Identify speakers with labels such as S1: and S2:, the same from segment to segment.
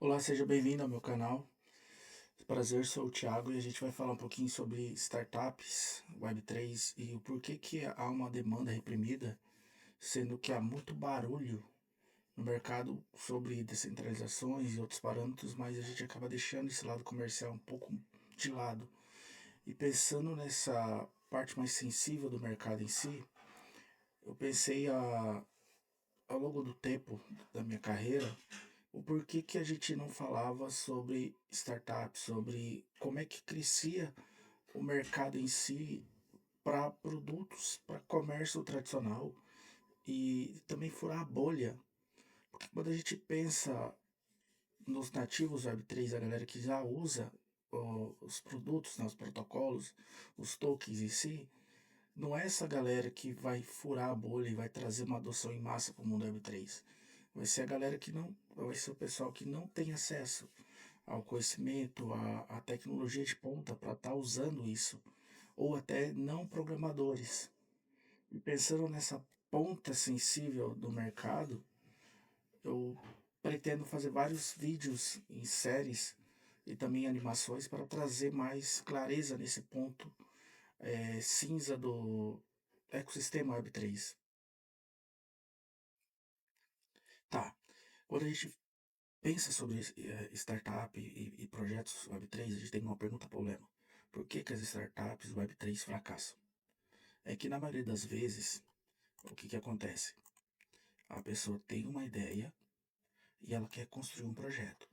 S1: Olá, seja bem-vindo ao meu canal. Prazer, sou o Thiago e a gente vai falar um pouquinho sobre startups, Web3 e o porquê que há uma demanda reprimida, sendo que há muito barulho no mercado sobre descentralizações e outros parâmetros, mas a gente acaba deixando esse lado comercial um pouco de lado. E pensando nessa parte mais sensível do mercado em si, eu pensei ao longo do tempo da minha carreira o porquê que a gente não falava sobre startups, sobre como é que crescia o mercado em si para produtos, para comércio tradicional e também furar a bolha. Porque quando a gente pensa nos nativos Web3, a galera que já usa os produtos, né, os protocolos, os tokens em si, não é essa galera que vai furar a bolha e vai trazer uma adoção em massa para o mundo Web3. Vai ser a galera que não, vai ser o pessoal que não tem acesso ao conhecimento, à tecnologia de ponta para estar usando isso, ou até não programadores. E pensando nessa ponta sensível do mercado, eu pretendo fazer vários vídeos em séries e também animações para trazer mais clareza nesse ponto cinza do ecossistema Web3. Tá, quando a gente pensa sobre startup e projetos Web3, a gente tem uma pergunta problema. Por que que as startups Web3 fracassam? É que na maioria das vezes, o que que acontece? A pessoa tem uma ideia e ela quer construir um projeto.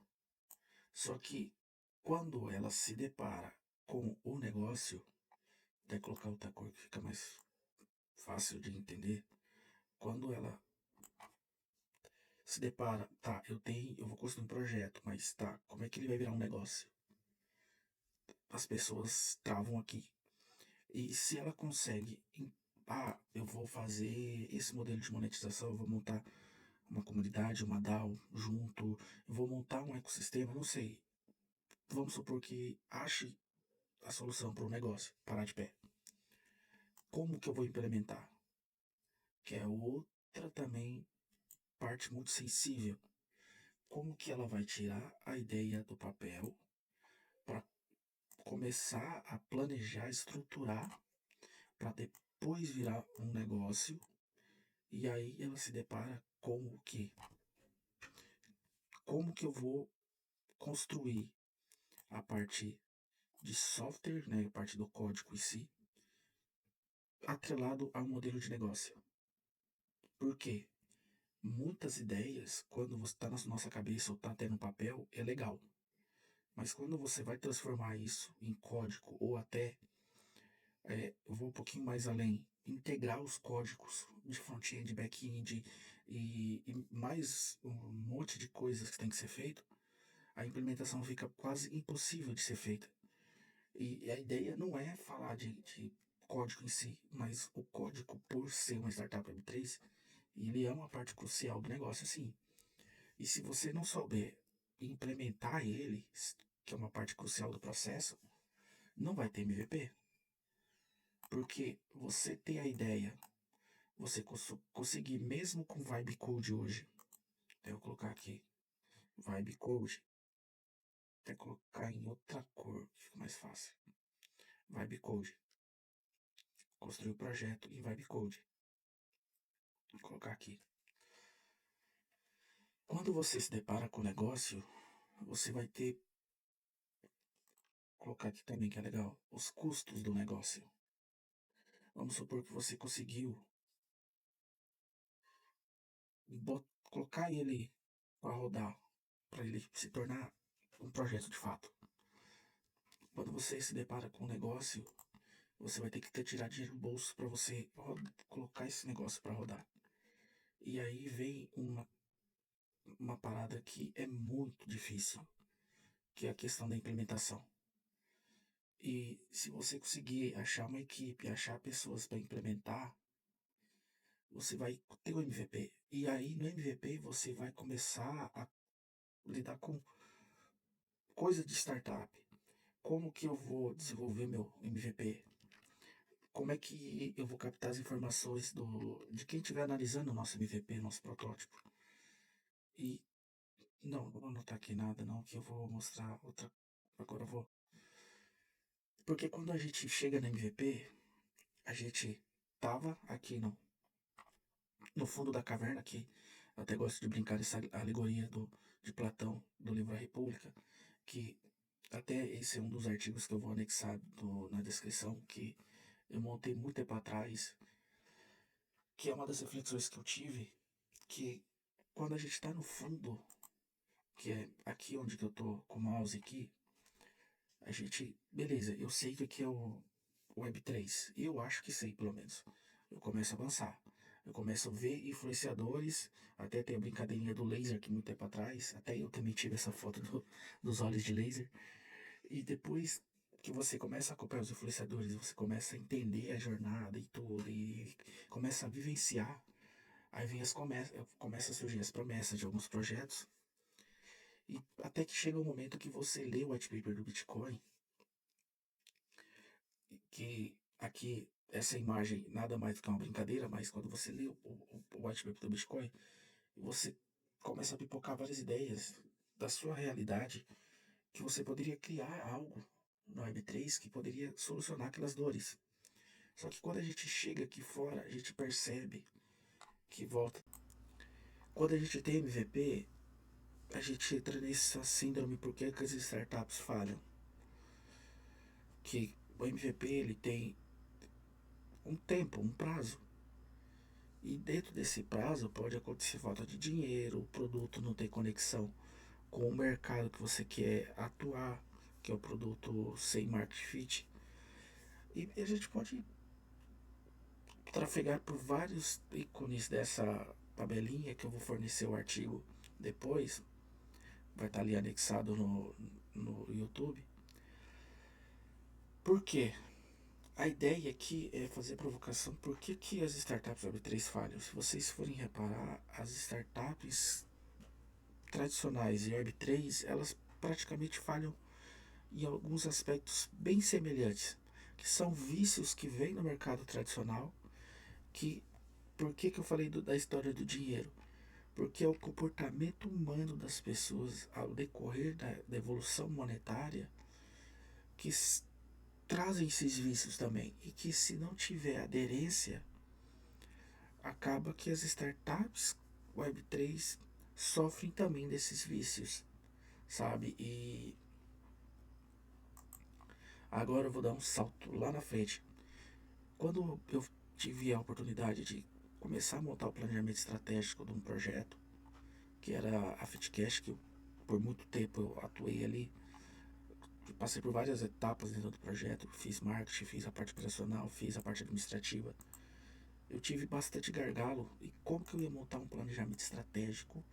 S1: Só que quando ela se depara com o negócio, até colocar outra cor que fica mais fácil de entender, quando ela se depara, tá, eu vou construir um projeto, mas tá, como é que ele vai virar um negócio? As pessoas travam aqui. E se ela consegue, eu vou fazer esse modelo de monetização, eu vou montar uma comunidade, uma DAO junto, eu vou montar um ecossistema, não sei. Vamos supor que ache a solução para o negócio parar de pé. Como que eu vou implementar? Que é outra também parte muito sensível. Como que ela vai tirar a ideia do papel para começar a planejar, estruturar, para depois virar um negócio. E aí ela se depara com o quê? Como que eu vou construir a parte de software, né, a parte do código em si, atrelado ao modelo de negócio? Por quê? Muitas ideias, quando você está na nossa cabeça ou está até no papel, é legal. Mas quando você vai transformar isso em código ou até, eu vou um pouquinho mais além, integrar os códigos de front-end, back-end e mais um monte de coisas que tem que ser feito, a implementação fica quase impossível de ser feita. E a ideia não é falar de código em si, mas o código, por ser uma startup Web3, ele é uma parte crucial do negócio, sim. E se você não souber implementar ele, que é uma parte crucial do processo, não vai ter MVP. Porque você tem a ideia, você conseguir, mesmo com Vibe Code hoje, eu vou colocar aqui, Vibe Code, até colocar em outra cor, fica mais fácil. Vibe Code, construir o projeto em Vibe Code. Vou colocar aqui. Quando você se depara com o negócio, você vai ter, colocar aqui também que é legal, os custos do negócio. Vamos supor que você conseguiu colocar ele para rodar, para ele se tornar um projeto de fato. Quando você se depara com um negócio, você vai ter que ter tirar dinheiro do bolso para você colocar esse negócio para rodar. E aí vem uma parada que é muito difícil, que é a questão da implementação. E se você conseguir achar uma equipe, achar pessoas para implementar, você vai ter o MVP. E aí no MVP você vai começar a lidar com coisa de startup. Como que eu vou desenvolver meu MVP? Como é que eu vou captar as informações de quem estiver analisando o nosso MVP, nosso protótipo? E Não, não vou anotar aqui nada, não, que eu vou mostrar outra. Agora eu vou. Porque quando a gente chega na MVP, a gente tava aqui no fundo da caverna, que eu até gosto de brincar dessa alegoria de Platão, do livro A República, que até esse é um dos artigos que eu vou anexar na descrição, que eu montei muito tempo atrás, que é uma das reflexões que eu tive, que quando a gente está no fundo, que é aqui onde que eu tô com o mouse aqui, a gente, beleza, eu sei que aqui é o Web3, eu acho que sei pelo menos. Eu começo a avançar, eu começo a ver influenciadores, até tem a brincadeirinha do laser que muito tempo atrás, até eu também tive essa foto dos olhos de laser, e depois que você começa a acompanhar os influenciadores, você começa a entender a jornada e tudo, e começa a vivenciar. Aí vem começa a surgir as promessas de alguns projetos. E até que chega um momento que você lê o white paper do Bitcoin, que aqui essa imagem nada mais do que uma brincadeira, mas quando você lê o white paper do Bitcoin, você começa a pipocar várias ideias da sua realidade que você poderia criar algo no Web3 que poderia solucionar aquelas dores. Só que quando a gente chega aqui fora, a gente percebe que volta. Quando a gente tem MVP, a gente entra nessa síndrome por que as startups falham. Que o MVP ele tem um tempo, um prazo. E dentro desse prazo pode acontecer falta de dinheiro, o produto não tem conexão com o mercado que você quer atuar, que é o produto sem market fit. E a gente pode trafegar por vários ícones dessa tabelinha que eu vou fornecer o artigo depois. Vai estar ali anexado no YouTube. Por quê? A ideia aqui é fazer provocação. Por que as startups Web3 falham? Se vocês forem reparar, as startups tradicionais e Web3, elas praticamente falham em alguns aspectos bem semelhantes, que são vícios que vêm no mercado tradicional, que por que eu falei da história do dinheiro? Porque é o comportamento humano das pessoas ao decorrer da evolução monetária que trazem esses vícios também. E que se não tiver aderência, acaba que as startups Web3 sofrem também desses vícios, sabe? E agora eu vou dar um salto lá na frente. Quando eu tive a oportunidade de começar a montar o planejamento estratégico de um projeto, que era a Fitcash, que por muito tempo eu atuei ali, passei por várias etapas dentro do projeto, fiz marketing, fiz a parte operacional, fiz a parte administrativa. Eu tive bastante gargalo e como que eu ia montar um planejamento estratégico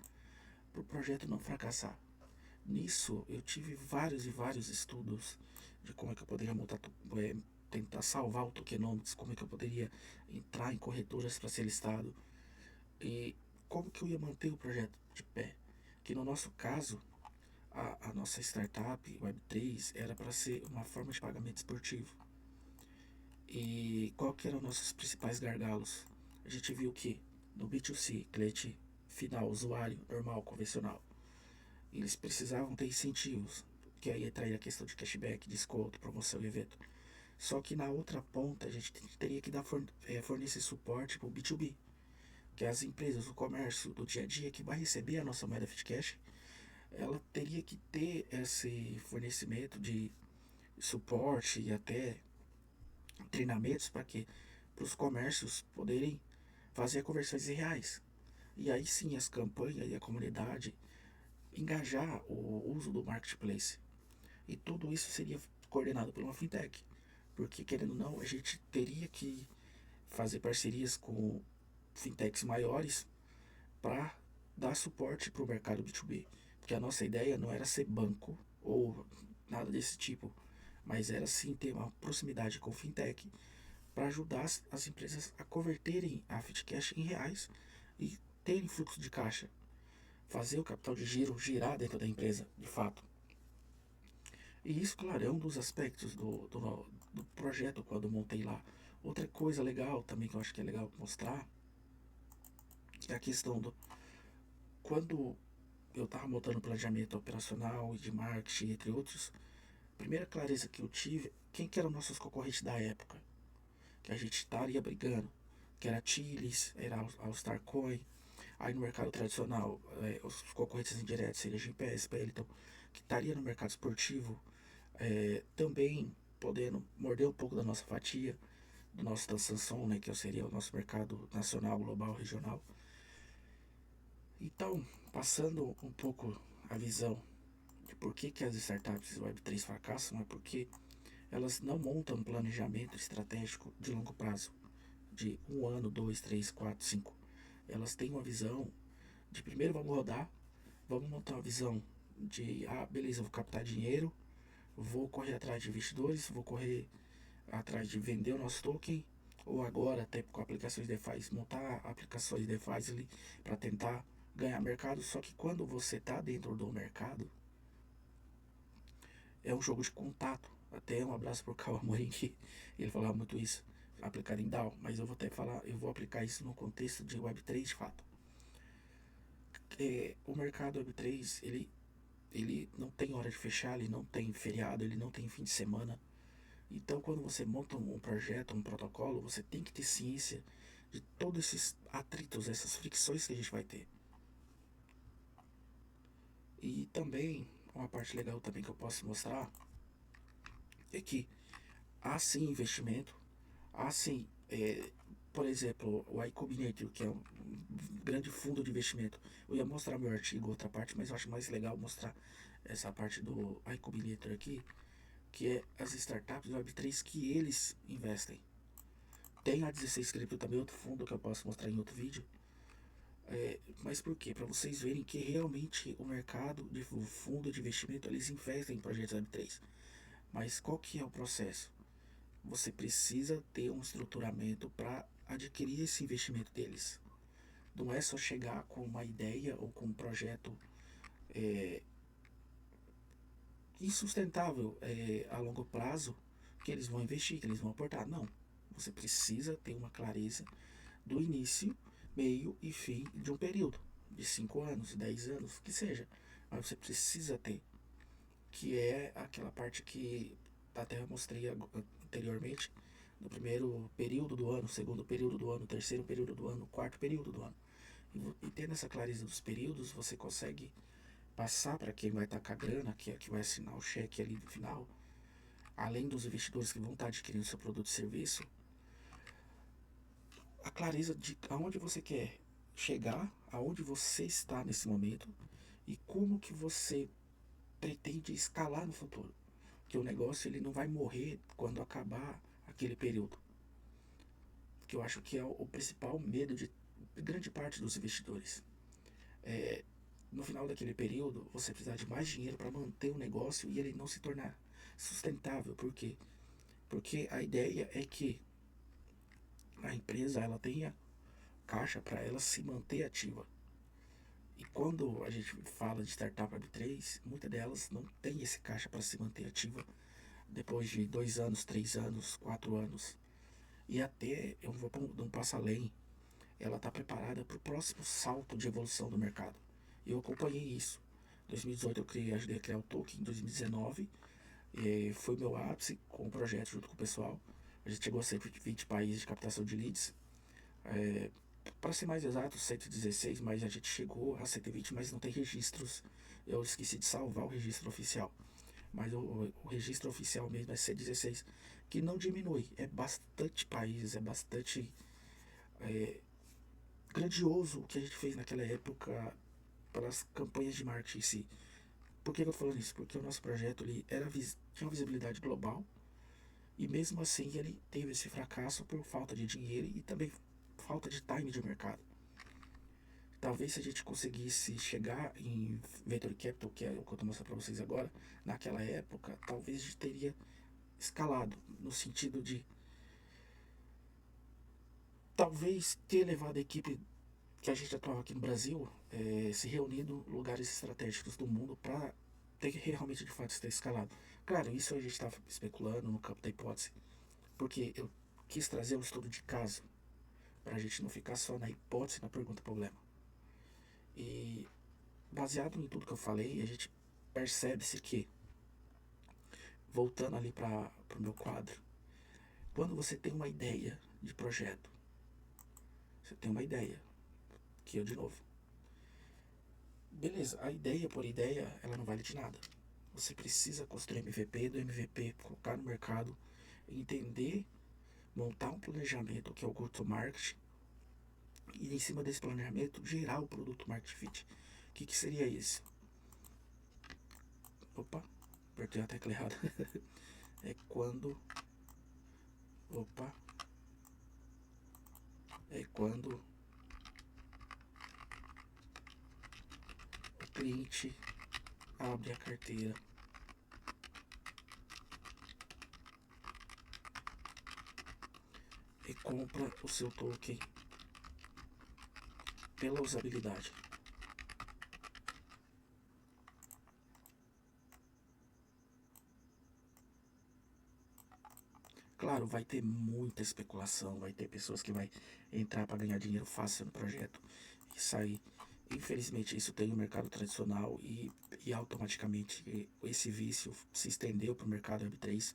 S1: para o projeto não fracassar. Nisso eu tive vários e vários estudos de como é que eu poderia montar, tentar salvar o tokenomics, como é que eu poderia entrar em corretoras para ser listado e como que eu ia manter o projeto de pé. Que no nosso caso, a nossa startup Web3 era para ser uma forma de pagamento esportivo. E qual que eram nossos principais gargalos? A gente viu que no B2C, cliente final, usuário normal, convencional, eles precisavam ter incentivos, que aí entraria a questão de cashback, desconto, promoção e evento. Só que na outra ponta a gente teria que fornecer suporte para o B2B, que é as empresas, o comércio do dia a dia que vai receber a nossa moeda Fitcash, ela teria que ter esse fornecimento de suporte e até treinamentos para que para os comércios poderem fazer conversões em reais. E aí sim as campanhas e a comunidade engajar o uso do marketplace. E tudo isso seria coordenado por uma fintech. Porque, querendo ou não, a gente teria que fazer parcerias com fintechs maiores para dar suporte para o mercado B2B. Porque a nossa ideia não era ser banco ou nada desse tipo, mas era sim ter uma proximidade com fintech para ajudar as empresas a converterem a Fitcash em reais e terem fluxo de caixa, fazer o capital de giro girar dentro da empresa, de fato. E isso, claro, é um dos aspectos do projeto quando eu montei lá. Outra coisa legal também que eu acho que é legal mostrar é a questão do quando eu estava montando planejamento operacional e de marketing, entre outros, a primeira clareza que eu tive, quem que eram nossos concorrentes da época, que a gente estaria brigando, que era Chiles, era All Star Coin, aí no mercado tradicional, os concorrentes indiretos seriam GPS, Peloton, que estaria no mercado esportivo, também podendo morder um pouco da nossa fatia, do nosso da Samsung, né, que seria o nosso mercado nacional, global, regional. Então, passando um pouco a visão de por que as startups Web3 fracassam, é porque elas não montam um planejamento estratégico de longo prazo, de 1 ano, 2, 3, 4, 5. Elas têm uma visão de primeiro vamos rodar, vamos montar uma visão de, beleza, vou captar dinheiro, vou correr atrás de investidores, vou correr atrás de vender o nosso token, ou agora até com aplicações DeFi, montar aplicações DeFi ali para tentar ganhar mercado. Só que quando você está dentro do mercado, é um jogo de contato. Até um abraço pro Cauã Amorim, que ele falava muito isso, aplicado em DAO, mas eu vou até falar, eu vou aplicar isso no contexto de Web3 de fato. O mercado Web3, ele não tem hora de fechar, ele não tem feriado, ele não tem fim de semana. Então, quando você monta um projeto, um protocolo, você tem que ter ciência de todos esses atritos, essas fricções que a gente vai ter. E também, uma parte legal também que eu posso mostrar é que há sim investimento, há sim, por exemplo, o iCombinator, que é um grande fundo de investimento. Eu ia mostrar meu artigo, outra parte, mas eu acho mais legal mostrar essa parte do iCombinator aqui, que é as startups Web3 que eles investem. Tem a 16 Crypto também, outro fundo que eu posso mostrar em outro vídeo. Mas por quê? Para vocês verem que realmente o mercado de o fundo de investimento, eles investem em projetos Web3. Mas qual que é o processo? Você precisa ter um estruturamento para adquirir esse investimento deles. Não é só chegar com uma ideia ou com um projeto insustentável a longo prazo que eles vão investir, que eles vão aportar. Não. Você precisa ter uma clareza do início, meio e fim de um período, de 5 anos, 10 anos, que seja. Mas você precisa ter, que é aquela parte que até eu mostrei anteriormente, no primeiro período do ano, segundo período do ano, terceiro período do ano, quarto período do ano. E tendo essa clareza dos períodos, você consegue passar para quem vai estar com a grana, que vai assinar o cheque ali no final, além dos investidores que vão estar adquirindo seu produto e serviço, a clareza de aonde você quer chegar, aonde você está nesse momento e como que você pretende escalar no futuro. Que o negócio ele não vai morrer quando acabar aquele período. Que eu acho que é o principal medo de grande parte dos investidores. No final daquele período, você precisar de mais dinheiro para manter o negócio e ele não se tornar sustentável. Por quê? Porque a ideia é que a empresa ela tenha caixa para ela se manter ativa. E quando a gente fala de startup Web3, muitas delas não tem esse caixa para se manter ativa depois de 2 anos, 3 anos, 4 anos. E até, eu vou um passo além, ela está preparada para o próximo salto de evolução do mercado. Eu acompanhei isso. Em 2018 eu ajudei a criar o token, em 2019 foi meu ápice com o projeto junto com o pessoal. A gente chegou a 120 países de captação de leads. Para ser mais exato, 116, mas a gente chegou a 120, mas não tem registros. Eu esqueci de salvar o registro oficial. Mas o registro oficial mesmo é 116, que não diminui. É bastante países, é bastante grandioso o que a gente fez naquela época para as campanhas de marketing em si. Por que eu tô falando isso? Porque o nosso projeto ele tinha uma visibilidade global e mesmo assim ele teve esse fracasso por falta de dinheiro e também falta de time de mercado. Talvez se a gente conseguisse chegar em Venture Capital, que é o que eu estou mostrando para vocês agora, naquela época, talvez a gente teria escalado, no sentido de talvez ter levado a equipe que a gente atuava aqui no Brasil, se reunindo em lugares estratégicos do mundo para ter que realmente de fato ter escalado. Claro, isso a gente estava especulando no campo da hipótese, porque eu quis trazer um estudo de caso, para a gente não ficar só na hipótese, na pergunta problema. E baseado em tudo que eu falei, a gente percebe-se que, voltando ali para o meu quadro, quando você tem uma ideia de projeto, você tem uma ideia, que eu de novo, beleza, a ideia por ideia, ela não vale de nada. Você precisa construir MVP, do MVP colocar no mercado, entender, montar um planejamento que é o go-to-market e em cima desse planejamento gerar o produto market fit. O que seria isso? Opa, apertei a tecla errada. É quando. Opa. É quando o cliente abre a carteira e compra o seu token pela usabilidade. Claro, vai ter muita especulação, vai ter pessoas que vai entrar para ganhar dinheiro fácil no projeto e sair. Infelizmente, isso tem no mercado tradicional e automaticamente esse vício se estendeu para o mercado Web3,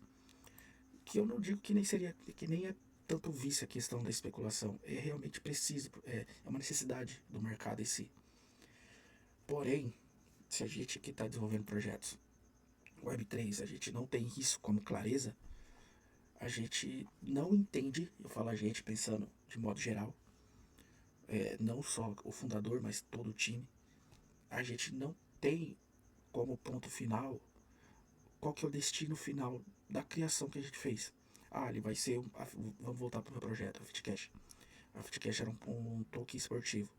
S1: que eu não digo que nem seria, que nem é tanto vício a questão da especulação, é realmente preciso, é uma necessidade do mercado em si. Porém, se a gente que está desenvolvendo projetos Web3, a gente não tem isso como clareza, a gente não entende, eu falo a gente pensando de modo geral, não só o fundador, mas todo o time, a gente não tem como ponto final qual que é o destino final da criação que a gente fez. Ah, ele vai ser, vamos voltar para o meu projeto, a FitCash. A FitCash era um token esportivo.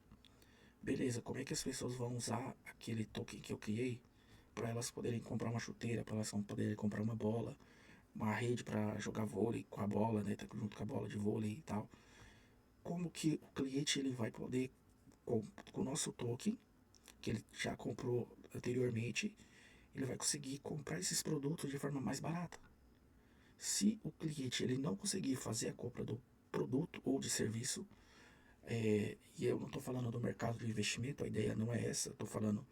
S1: Beleza, como é que as pessoas vão usar aquele token que eu criei para elas poderem comprar uma chuteira, para elas poderem comprar uma bola, uma rede para jogar vôlei com a bola, né, junto com a bola de vôlei e tal. Como que o cliente ele vai poder, com o nosso token, que ele já comprou anteriormente, ele vai conseguir comprar esses produtos de forma mais barata. Se o cliente ele não conseguir fazer a compra do produto ou de serviço, e eu não estou falando do mercado de investimento, a ideia não é essa, estou falando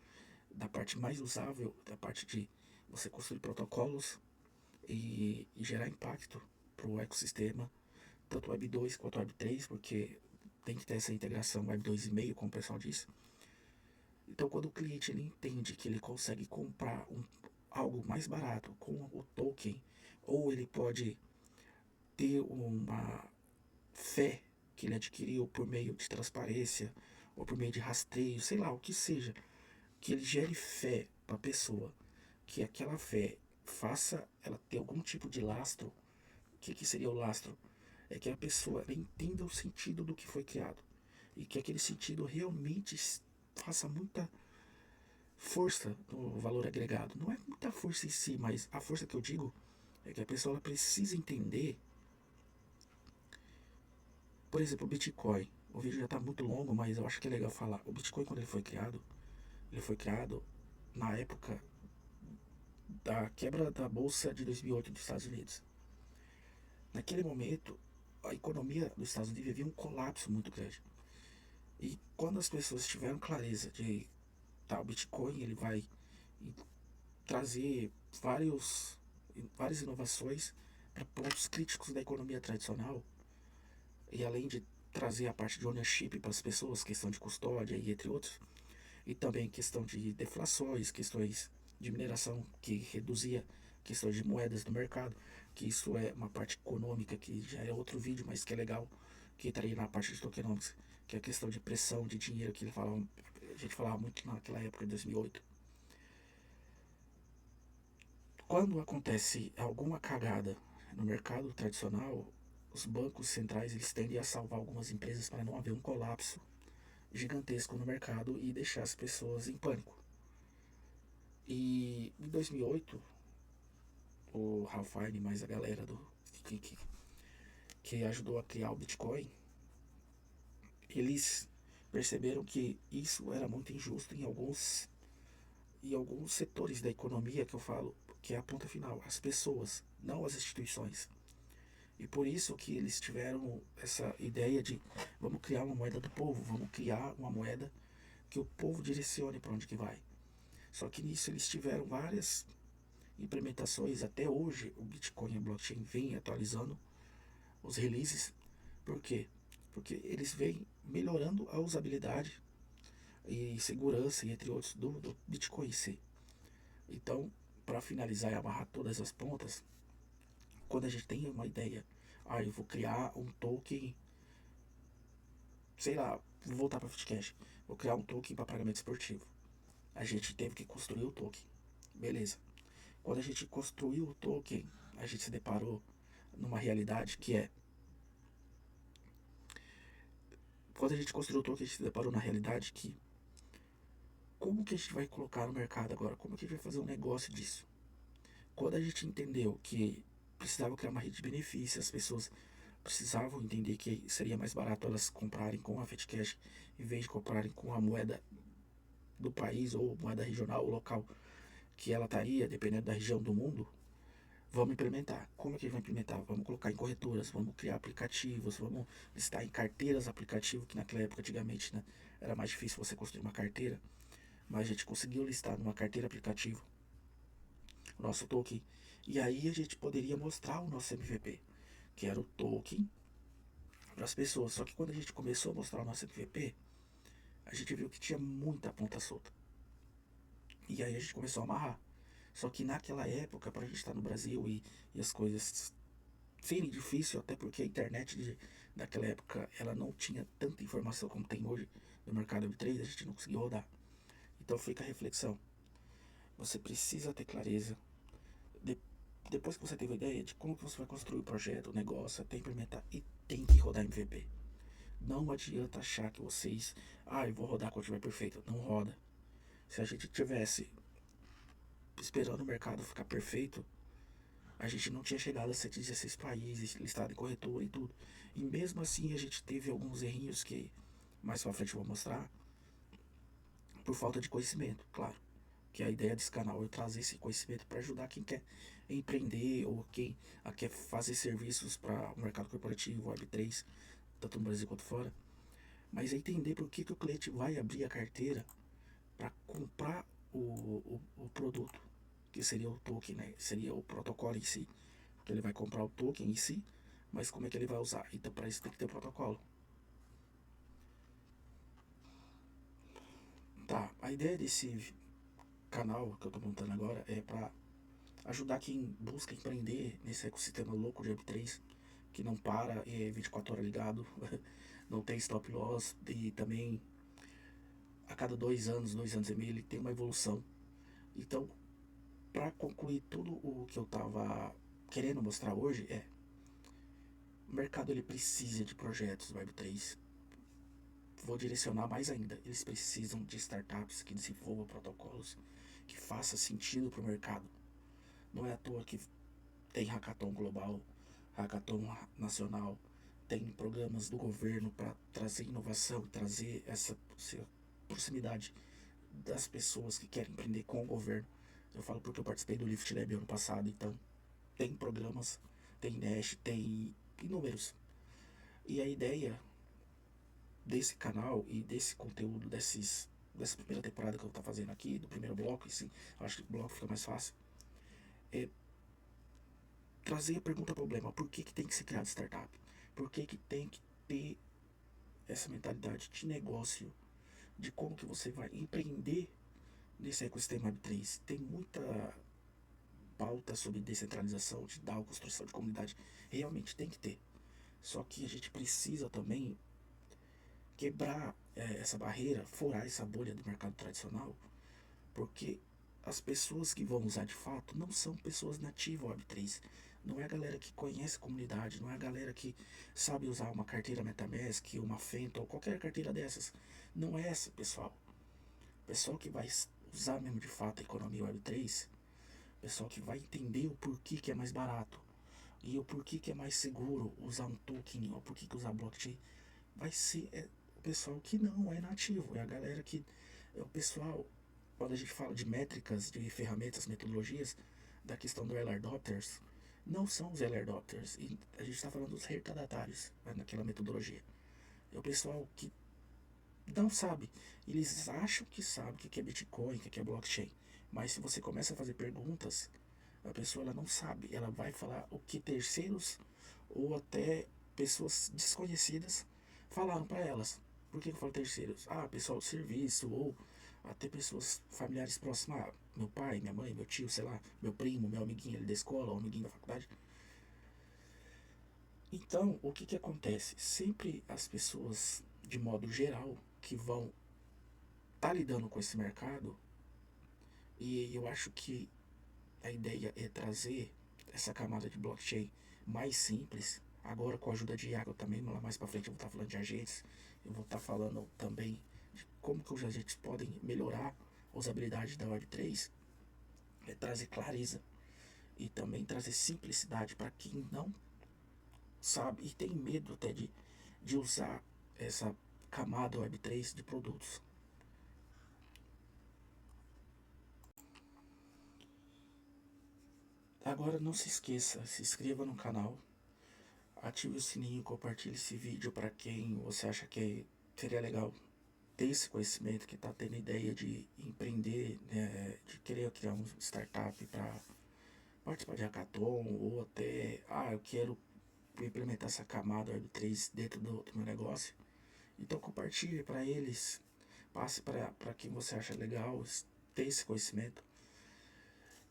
S1: da parte mais usável, da parte de você construir protocolos e gerar impacto para o ecossistema, tanto Web 2 quanto Web 3, porque tem que ter essa integração Web 2,5, como o pessoal diz. Então, quando o cliente ele entende que ele consegue comprar algo mais barato com o token, ou ele pode ter uma fé que ele adquiriu por meio de transparência, ou por meio de rastreio, sei lá, o que seja, que ele gere fé para a pessoa, que aquela fé faça ela ter algum tipo de lastro. O que seria o lastro? É que a pessoa entenda o sentido do que foi criado e que aquele sentido realmente faça muita força no valor agregado. Não é muita força em si, mas a força que eu digo é que a pessoa ela precisa entender, por exemplo, o Bitcoin. O vídeo já está muito longo, mas eu acho que é legal falar. O Bitcoin, quando ele foi criado na época da quebra da bolsa de 2008 dos Estados Unidos. Naquele momento, a economia dos Estados Unidos vivia um colapso muito grande. E quando as pessoas tiveram clareza de tá, o Bitcoin ele vai trazer várias inovações para pontos críticos da economia tradicional, e além de trazer a parte de ownership para as pessoas, questão de custódia e entre outros, e também questão de deflações, questões de mineração que reduzia questões de moedas no mercado, que isso é uma parte econômica que já é outro vídeo, mas que é legal, que estaria na parte de tokenomics, que é a questão de pressão de dinheiro que a gente falava muito naquela época de 2008. Quando acontece alguma cagada no mercado tradicional, os bancos centrais eles tendem a salvar algumas empresas para não haver um colapso gigantesco no mercado e deixar as pessoas em pânico. E em 2008, o Ralph Fiennes mais a galera que ajudou a criar o Bitcoin, eles perceberam que isso era muito injusto em alguns setores da economia que eu falo, que é a ponta final, as pessoas, não as instituições. E por isso que eles tiveram essa ideia de vamos criar uma moeda do povo, vamos criar uma moeda que o povo direcione para onde que vai. Só que nisso eles tiveram várias implementações. Até hoje o Bitcoin e a blockchain vem atualizando os releases. Por quê? Porque eles vêm melhorando a usabilidade e segurança, entre outros, do Bitcoin em si. Então, para finalizar e amarrar todas as pontas, quando a gente tem uma ideia, eu vou criar um token, sei lá, vou voltar para Fitcash, vou criar um token para pagamento esportivo. A gente teve que construir o token, beleza. Quando a gente construiu o token, a gente se deparou numa realidade que é, quando a gente construiu o token, a gente se deparou na realidade que, como que a gente vai colocar no mercado agora? Como que a gente vai fazer um negócio disso? Quando a gente entendeu que precisava criar uma rede de benefícios, as pessoas precisavam entender que seria mais barato elas comprarem com a Fitcash em vez de comprarem com a moeda do país ou moeda regional ou local que ela estaria, dependendo da região do mundo. Vamos implementar. Como é que a gente vai implementar? Vamos colocar em corretoras, vamos criar aplicativos, vamos listar em carteiras aplicativo, que naquela época, antigamente, né, era mais difícil você construir uma carteira, mas a gente conseguiu listar numa carteira aplicativo o nosso token. E aí a gente poderia mostrar o nosso MVP, que era o token, para as pessoas. Só que quando a gente começou a mostrar o nosso MVP, a gente viu que tinha muita ponta solta. E aí a gente começou a amarrar. Só que naquela época, para a gente estar no Brasil e as coisas serem difícil, até porque a internet daquela época ela não tinha tanta informação como tem hoje no mercado Web3, a gente não conseguia rodar. Então fica a reflexão. Você precisa ter clareza. De, Depois que você teve a ideia de como que você vai construir o projeto, o negócio, até implementar, e tem que rodar MVP. Não adianta achar que vocês, eu vou rodar quando estiver perfeito. Não roda. Se a gente tivesse esperando o mercado ficar perfeito, a gente não tinha chegado a 116 países, listado em corretora e tudo. E mesmo assim a gente teve alguns errinhos que mais pra frente eu vou mostrar, por falta de conhecimento, claro. Que a ideia desse canal é trazer esse conhecimento para ajudar quem quer empreender ou quem quer fazer serviços para o mercado corporativo, Web3, tanto no Brasil quanto fora. Mas é entender por que o cliente vai abrir a carteira para comprar o produto, que seria o token, né? Seria o protocolo em si. Porque ele vai comprar o token em si, mas como é que ele vai usar? Então, para isso tem que ter o protocolo. Tá, a ideia desse canal que eu tô montando agora é para ajudar quem busca empreender nesse ecossistema louco de Web3, que não para, é 24 horas ligado, não tem stop loss e também a cada 2 anos e meio ele tem uma evolução. Então, para concluir tudo o que eu tava querendo mostrar hoje o mercado ele precisa de projetos Web3. Vou direcionar mais ainda. Eles precisam de startups que desenvolvam protocolos que façam sentido para o mercado. Não é à toa que tem hackathon global, hackathon nacional, tem programas do governo para trazer inovação, trazer essa proximidade das pessoas que querem empreender com o governo. Eu falo porque eu participei do Lift Lab ano passado, então tem programas, tem Dash, tem inúmeros. E a ideia desse canal e desse conteúdo, dessa primeira temporada que eu tô fazendo aqui, do primeiro bloco, assim, acho que o bloco fica mais fácil, é trazer a pergunta problema, por que tem que ser criado startup? Por que tem que ter essa mentalidade de negócio, de como que você vai empreender nesse ecossistema Web3? Tem muita pauta sobre descentralização, de DAO, construção de comunidade, realmente tem que ter. Só que a gente precisa também quebrar essa barreira, furar essa bolha do mercado tradicional, porque as pessoas que vão usar de fato não são pessoas nativas Web3. Não é a galera que conhece a comunidade, não é a galera que sabe usar uma carteira MetaMask, uma Fento ou qualquer carteira dessas. Não é essa, pessoal. Pessoal que vai usar mesmo de fato a economia Web3, pessoal que vai entender o porquê que é mais barato e o porquê que é mais seguro usar um token ou porquê que usar blockchain, vai ser o pessoal que não é nativo, é a galera que é o pessoal, quando a gente fala de métricas, de ferramentas, metodologias, da questão do early adopters, não são os early adopters, e a gente está falando dos retardatários, né, naquela metodologia. É o pessoal que não sabe. Eles acham que sabe o que é Bitcoin, o que é blockchain. Mas se você começa a fazer perguntas, a pessoa ela não sabe. Ela vai falar o que terceiros ou até pessoas desconhecidas falaram para elas. Por que eu falo terceiros? Ah, pessoal do serviço ou até pessoas familiares próximas. Ah, meu pai, minha mãe, meu tio, sei lá, meu primo, meu amiguinho ali da escola, o amiguinho da faculdade. Então, o que acontece? Sempre as pessoas, de modo geral, que vão estar lidando com esse mercado, e eu acho que a ideia é trazer essa camada de blockchain mais simples. Agora, com a ajuda de Iago também, lá mais para frente eu vou estar falando de agentes, eu vou estar falando também de como que os agentes podem melhorar a usabilidade da Web3, é trazer clareza e também trazer simplicidade para quem não sabe e tem medo até de usar essa camada Web3 de produtos. Agora não se esqueça, se inscreva no canal, ative o sininho, compartilhe esse vídeo para quem você acha que seria legal ter esse conhecimento, que está tendo ideia de empreender, né, de querer criar uma startup para participar de hackathon, ou até, eu quero implementar essa camada Web3 dentro do meu negócio. Então compartilhe para eles, passe para quem você acha legal ter esse conhecimento.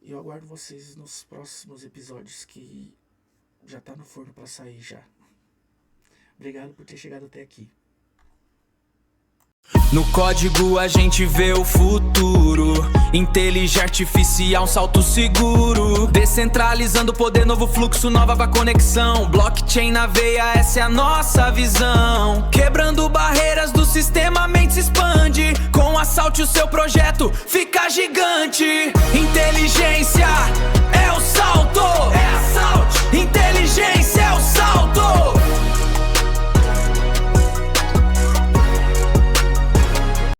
S1: E eu aguardo vocês nos próximos episódios que já tá no forno para sair já. Obrigado por ter chegado até aqui.
S2: No código a gente vê o futuro. Inteligência artificial, um salto seguro. Descentralizando poder, novo fluxo, nova conexão. Blockchain na veia, essa é a nossa visão. Quebrando barreiras do sistema, a mente se expande. Com assalto o seu projeto fica gigante.